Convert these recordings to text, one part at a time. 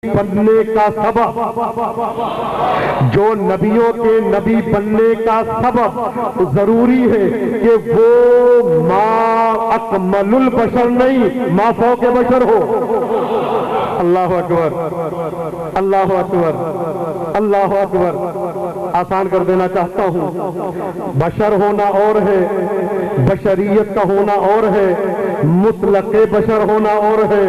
بننے کا سبب، جو نبیوں کے نبی بننے کا سبب ضروری ہے کہ وہ ما اکمل البشر نہیں، ما فوق بشر ہو۔ اللہ اکبر، اللہ اکبر، اللہ اکبر۔ آسان کر دینا چاہتا ہوں، بشر ہونا اور ہے، بشریت کا ہونا اور ہے، مطلق بشر ہونا اور ہے۔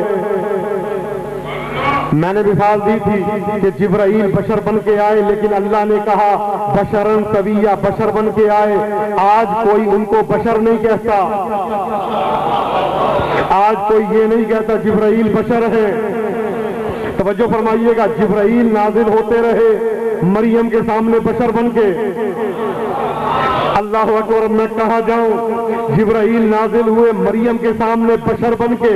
میں نے مثال دی تھی کہ جبرائیل بشر بن کے آئے، لیکن اللہ نے کہا بشرن سویہ، بشر بن کے آئے۔ آج کوئی ان کو بشر نہیں کہتا، آج کوئی یہ نہیں کہتا جبرائیل بشر ہے۔ توجہ فرمائیے گا، جبرائیل نازل ہوتے رہے مریم کے سامنے بشر بن کے۔ اللہ اکبر، میں کہاں جاؤں؟ جبرائیل نازل ہوئے مریم کے سامنے بشر بن کے۔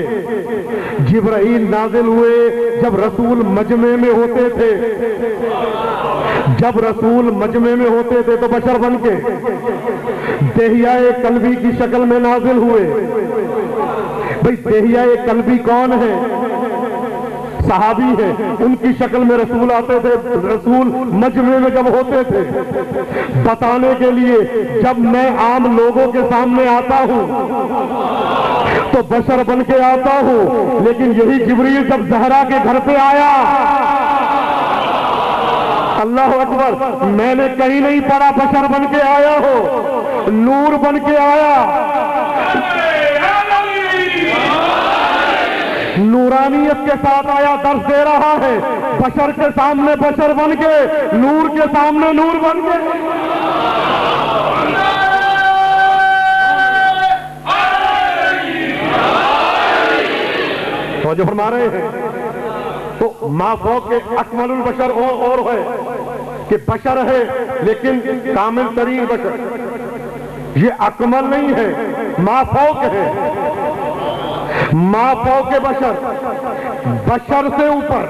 جبرائیل نازل ہوئے جب رسول مجمع میں ہوتے تھے، جب رسول مجمع میں ہوتے تھے تو بشر بن کے۔ دہیائے قلبی کی شکل میں نازل ہوئے۔ بھئی دہیائے قلبی کون ہے؟ صحابی ہے، ان کی شکل میں رسول آتے تھے، رسول مجمع میں جب ہوتے تھے بتانے کے لیے جب میں عام لوگوں کے سامنے آتا ہوں تو بشر بن کے آتا ہوں، لیکن یہی جبریل جب زہرا کے گھر پہ آیا، اللہ اکبر، میں نے کہیں نہیں پڑھا بشر بن کے آیا ہو، نور بن کے آیا، نورانیت کے ساتھ آیا، درس دے رہا ہے، بشر کے سامنے بشر بن کے، نور کے سامنے نور بن کے۔ توجہ فرما رہے ہیں؟ تو ما فوق کے اکمل البشر اور ہے کہ بشر ہے لیکن کامل ترین بشر، یہ اکمل نہیں ہے، ما فوق ہے، ما فوق بشر، بشر سے اوپر،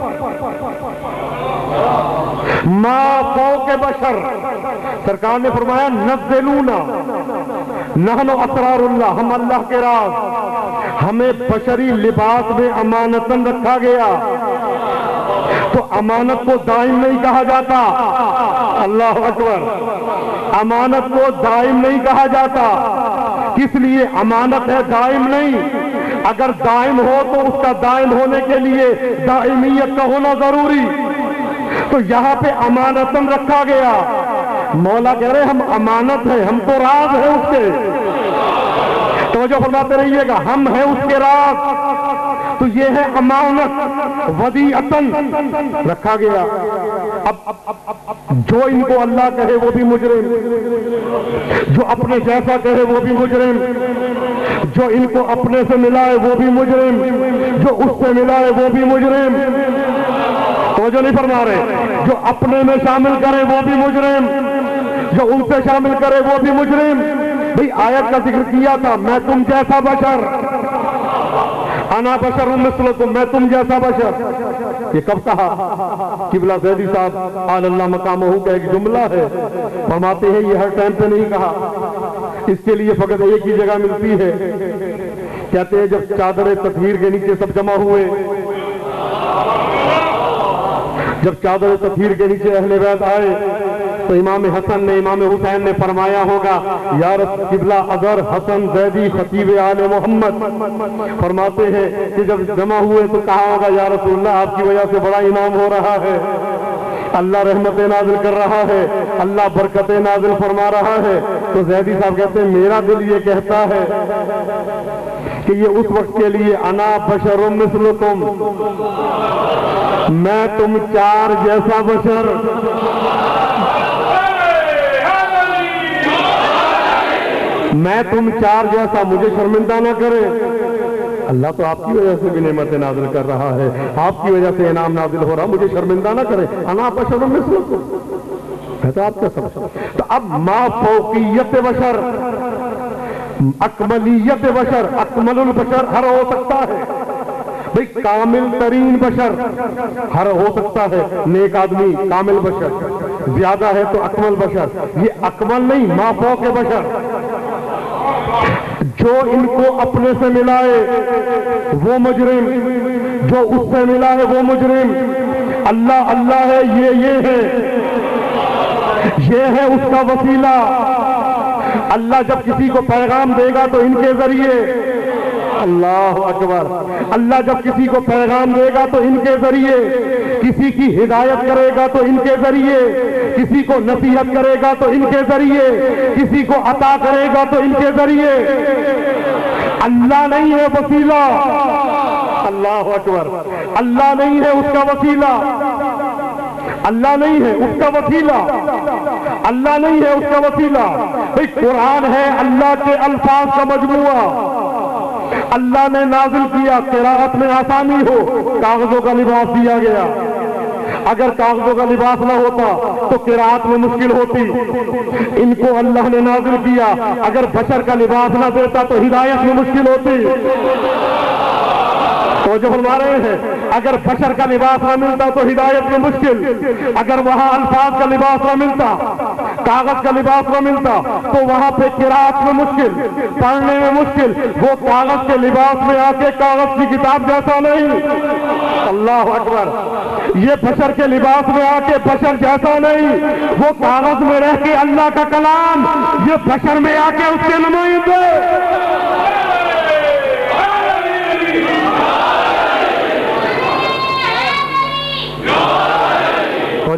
ما فوق بشر۔ سرکار نے فرمایا نزلونا نحن اسرار اللہ، ہم اللہ کے راز، ہمیں بشری لباس میں امانتاً رکھا گیا۔ تو امانت کو دائم نہیں کہا جاتا، اللہ اکبر، امانت کو دائم نہیں کہا جاتا۔ کس لیے امانت ہے دائم نہیں؟ اگر دائم ہو تو اس کا دائم ہونے کے لیے دائمیت کا ہونا ضروری، تو یہاں پہ امانتاً رکھا گیا۔ مولا کہہ رہے ہم امانت ہیں، ہم تو راز ہیں اس کے۔ توجہ فرماتے رہیے گا، ہم ہیں اس کے راز، تو یہ ہے امانت، ودیعتاً رکھا گیا۔ اب جو ان کو اللہ کہے وہ بھی مجرم، جو اپنے جیسا کہے وہ بھی مجرم، جو ان کو اپنے سے ملائے وہ بھی مجرم، جو اس سے ملائے وہ بھی مجرم۔ توجہ نہیں فرما رہے؟ جو اپنے میں شامل کرے وہ بھی مجرم، جو ان سے شامل کرے وہ بھی مجرم۔ بھئی آیت کا ذکر کیا تھا، میں تم جیسا بشر، انا بشر مثلکم، میں تم جیسا بشر۔ یہ کب کہا؟ قبلہ زیدی صاحب آل اللہ مقامہ کا ایک جملہ ہے، فرماتے ہیں یہ ہر ٹائم پہ نہیں کہا، اس کے لیے فقط ایک ہی جگہ ملتی ہے۔ کہتے ہیں جب چادر تطہیر کے نیچے سب جمع ہوئے، جب چادر تطہیر کے نیچے اہل بیت آئے تو امام حسن نے، امام حسین نے فرمایا ہوگا یا قبلہ اگر حسن زیدی خطیب آل محمد، فرماتے ہیں کہ جب جمع ہوئے تو کہا ہوگا یا رسول اللہ آپ کی وجہ سے بڑا انعام ہو رہا ہے، اللہ رحمتیں نازل کر رہا ہے، اللہ برکتیں نازل فرما رہا ہے۔ تو زیدی صاحب کہتے ہیں میرا دل یہ کہتا ہے کہ یہ اس وقت کے لیے انا بشر مثلکم، میں تم چار جیسا بشر، میں تم چار جیسا، مجھے شرمندہ نہ کرے۔ اللہ تو آپ کی وجہ سے بھی نعمتیں نازل کر رہا ہے، آپ کی وجہ سے انعام نازل ہو رہا، مجھے شرمندہ نہ کرے۔ انا بشر مثلکم، کہتا آپ کا سب۔ تو اب ما فوقیت بشر، اکملیت بشر، اکمل البشر ہر ہو سکتا ہے۔ بھئی کامل ترین بشر ہر ہو سکتا ہے، نیک آدمی کامل بشر، زیادہ ہے تو اکمل بشر، یہ اکمل نہیں، ما فوق بشر۔ جو ان کو اپنے سے ملائے وہ مجرم، جو اس سے ملائے وہ مجرم۔ اللہ اللہ ہے، یہ ہے، یہ ہے اس کا وسیلہ۔ اللہ جب کسی کو پیغام دے گا تو ان کے ذریعے، اللہ اکبر، اللہ جب کسی کو پیغام دے گا تو ان کے ذریعے، کسی کی ہدایت کرے گا تو ان کے ذریعے، کسی کو نصیحت کرے گا تو ان کے ذریعے، کسی کو عطا کرے گا تو ان کے ذریعے۔ اللہ نہیں ہے وسیلہ، اللہ اکبر، اللہ نہیں ہے اس کا وسیلہ، اللہ نہیں ہے اس کا وسیلہ، اللہ نہیں ہے اس کا وسیلہ۔ بھئی قرآن ہے اللہ کے الفاظ کا مجموعہ، اللہ نے نازل کیا قراءت میں آسانی ہو، کاغذوں کا لباس دیا گیا۔ اگر کاغذوں کا لباس نہ ہوتا تو قراءت میں مشکل ہوتی، ان کو اللہ نے نازل کیا۔ اگر بشر کا لباس نہ دیتا تو ہدایت میں مشکل ہوتی۔ تو جو فرما رہے ہیں اگر بشر کا لباس نہ ملتا تو ہدایت میں مشکل، اگر وہاں الفاظ کا لباس نہ ملتا، کاغذ کا لباس نہ ملتا تو وہاں پہ قراءت میں مشکل، پڑھنے میں مشکل۔ وہ کاغذ کے لباس میں آ کے کاغذ کی کتاب جیسا نہیں، اللہ اکبر، یہ بشر کے لباس میں آ کے بشر جیسا نہیں، وہ کاغذ میں رہ کے اللہ کا کلام، یہ بشر میں آ کے اس کے نمائندے۔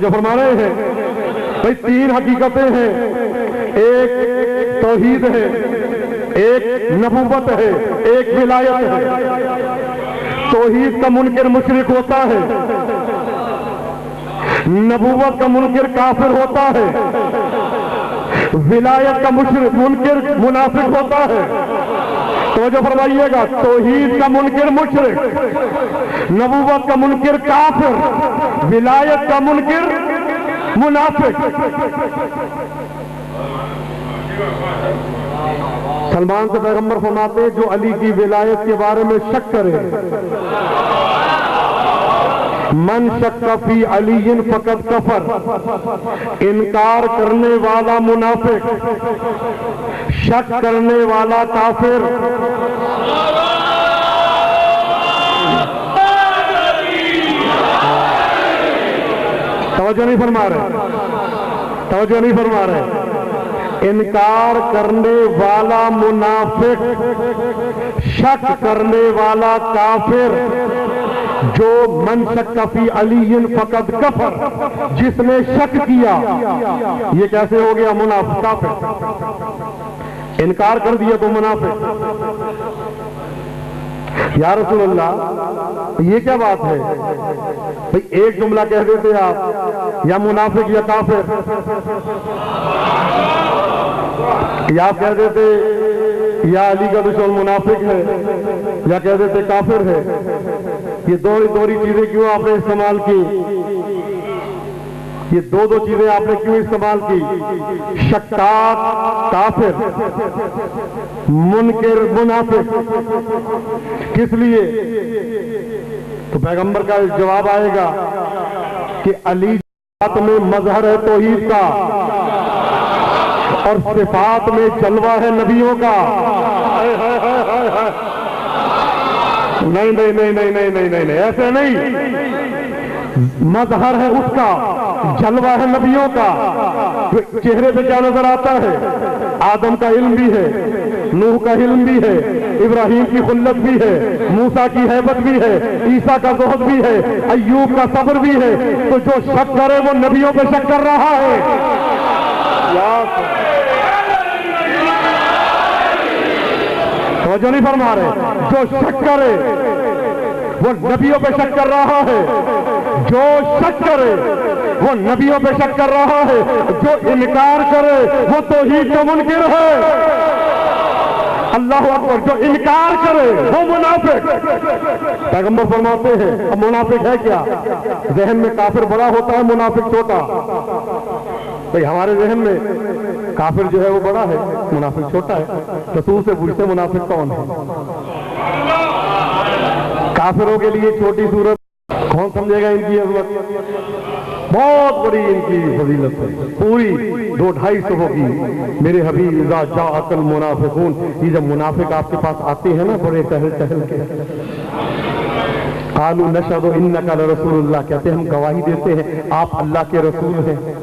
جو فرما رہے ہیں بھئی تین حقیقتیں ہیں، ایک توحید ہے، ایک نبوت ہے، ایک ولایت ہے۔ توحید کا منکر مشرک ہوتا ہے، نبوت کا منکر کافر ہوتا ہے، ولایت کا منکر منافق ہوتا ہے۔ توجہ فرمائیے گا، توحید کا منکر مشرک، نبوت کا منکر کافر، ولایت کا منکر منافق۔ سلمان سے پیغمبر فرماتے ہیں جو علی کی ولایت کے بارے میں شک کرے، من شک فی علی فقط کفر، انکار کرنے والا منافق، شک کرنے والا کافر۔ توجہ نہیں فرما رہے، توجہ نہیں فرما رہے۔ انکار کرنے والا منافق، شک کرنے والا کافر، جو من شک فی علی فقط کفر، جس نے شک کیا، یہ کیسے ہو گیا منافق کافر؟ انکار کر دیا تو منافق۔ یا رسول اللہ یہ کیا بات ہے؟ بھئی ایک جملہ کہہ دیتے آپ، یا منافق یا کافر، یا آپ کہہ دیتے یا علی کا دشمن منافق ہے، یا کہہ دیتے کافر ہے۔ یہ دوہری چیزیں کیوں آپ نے استعمال کی؟ یہ دو چیزیں آپ نے کیوں استعمال کی؟ شکاک کافر، منکر منافق۔ کس لیے؟ تو پیغمبر کا جواب آئے گا کہ علی ذات میں مظہر ہے توحید کا، اور صفات میں جلوہ ہے نبیوں کا۔ نہیں نہیں نہیں نہیں نہیں نہیں نہیں، ایسے نہیں، مظہر ہے اس کا، جلوہ ہے نبیوں کا۔ چہرے پہ کیا نظر آتا ہے؟ آدم کا علم بھی ہے، نوح کا علم بھی ہے، ابراہیم کی خلت بھی ہے، موسیٰ کی ہیبت بھی ہے، عیسیٰ کا زہد بھی ہے، ایوب کا صبر بھی ہے۔ تو جو شک کرے وہ نبیوں پہ شک کر رہا ہے۔ توجہ نہیں فرما رہے، جو شک کرے وہ نبیوں پہ شک کر رہا ہے، جو شک کرے وہ نبیوں پہ شک کر رہا ہے، جو انکار کرے وہ توحید کا منکر ہے۔ اللہ اکبر، جو انکار کرے وہ منافق۔ پیغمبر فرماتے ہیں اب منافق ہے کیا؟ ذہن میں کافر بڑا ہوتا ہے، منافق چھوٹا۔ بھئی ہمارے ذہن میں کافر جو ہے وہ بڑا ہے، منافق چھوٹا ہے۔ رسول سے پوچھتے منافق کون ہے؟ کافروں کے لیے چھوٹی صورت، کون سمجھے گا ان کی عظمت؟ بہت بڑی ان کی فضیلت ہے، پوری 200-250 ہوگی۔ میرے حبیب اذا جاءک المنافقون، یہ جب منافق آپ کے پاس آتے ہیں نا بڑے ٹہل ٹہل کے، قالوا نشهد انک لرسول اللہ، کہتے ہیں ہم گواہی دیتے ہیں آپ اللہ کے رسول ہیں۔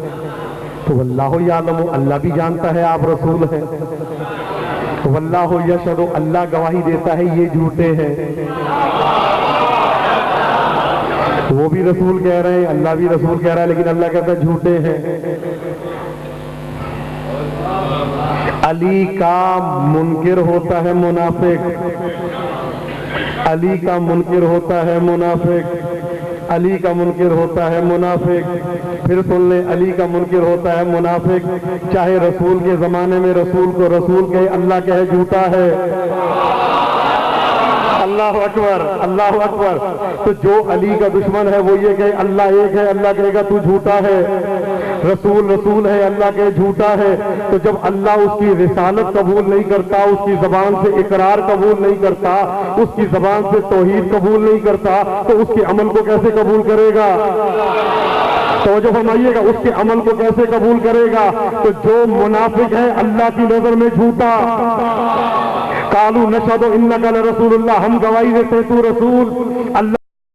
تو واللہ یعلم، اللہ بھی جانتا ہے آپ رسول ہیں۔ واللہ یشہد، اللہ گواہی دیتا ہے یہ جھوٹے ہیں۔ وہ بھی رسول کہہ رہے ہیں، اللہ بھی رسول کہہ رہا ہے، لیکن اللہ کہتا ہے جھوٹے ہیں۔ علی کا منکر ہوتا ہے منافق، علی کا منکر ہوتا ہے منافق، علی کا منکر ہوتا ہے منافق۔ پھر سن لیں، علی کا منکر ہوتا ہے منافق، چاہے رسول کے زمانے میں رسول کو رسول کہے، اللہ کہے جھوٹا ہے۔ اللہ اکبر، اللہ اکبر۔ تو جو علی کا دشمن ہے وہ یہ کہے اللہ ایک ہے، اللہ کہے گا تو جھوٹا ہے۔ رسول رسول ہے، اللہ کہے جھوٹا ہے۔ تو جب اللہ اس کی رسالت قبول نہیں کرتا، اس کی زبان سے اقرار قبول نہیں کرتا، اس کی زبان سے توحید قبول نہیں کرتا، تو اس کے عمل کو کیسے قبول کرے گا؟ توجہ فرمائیے گا، اس کے عمل کو کیسے قبول کرے گا؟ تو جو منافق ہے اللہ کی نظر میں جھوٹا۔ قالوا نشهد انک لرسول اللہ، ہم گواہی دیتے تو رسول اللہ